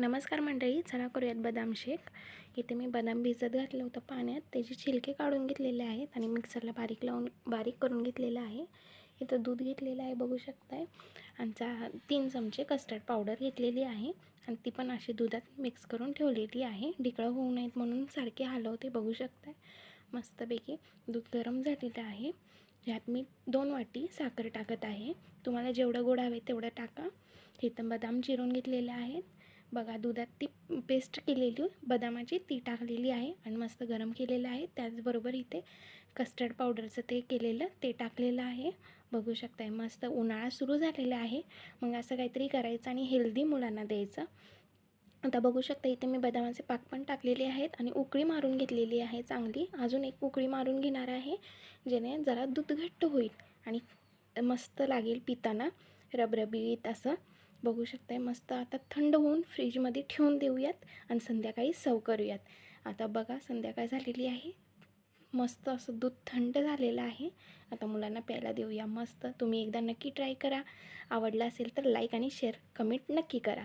नमस्कार मंडळी, चला करूयात बदाम शेक। इथे मी बदाम भिजत घातलं होतं पाण्यात, त्याचे छिलके काढून घेतलेले आहेत आणि मिक्सरला बारीक करून घेतलेलं आहे। इथं दूध घेतलेलं आहे बघू शकताय आणि 3 चमचे कस्टर्ड पावडर घेतलेली आहे आणि ती पण अशी दुधात मिक्स करून ठेवलेली आहे। ढिकळं होऊ नयेत म्हणून सारखे हलवते बघू शकताय। मस्तपैकी दूध गरम झालेलं आहे। यात मी 2 वाटी साखर टाकत आहे। तुम्हाला जेवढं गोड हवे तेवढं टाका। इथं बदाम चिरून घेतलेले आहेत बघा, दुधात ती पेस्ट केलेली बदामाची ती टाकलेली आहे आणि मस्त गरम केलेलं आहे। त्याचबरोबर इथे कस्टर्ड पावडरचं ते केलेलं ते टाकलेलं आहे बघू शकताय। मस्त उन्हाळा सुरू झालेला आहे, मग असं काहीतरी करायचं आणि हेल्दी मुलांना द्यायचं। आता बघू शकता इथे मी बदामाचे पाक पण टाकलेले आहेत आणि उकळी मारून घेतलेली आहे चांगली। अजून एक उकळी मारून घेणार आहे, जेणे जरा दूध घट्ट होईल आणि मस्त लागेल पिताना रबरबीत असं बघू शकताय। मस्त आता थंड होऊन फ्रीजमध्ये ठेवून देऊयात आणि संध्याकाळी सर्व करूयात। आता बघा संध्याकाळ झालेली आहे, मस्त असं दूध थंड झालेलं आहे। आता मुलांना प्यायला देऊया। मस्त तुम्ही एकदा नक्की ट्राय करा। आवडला असेल तर लाईक आणि शेअर कमेंट नक्की करा।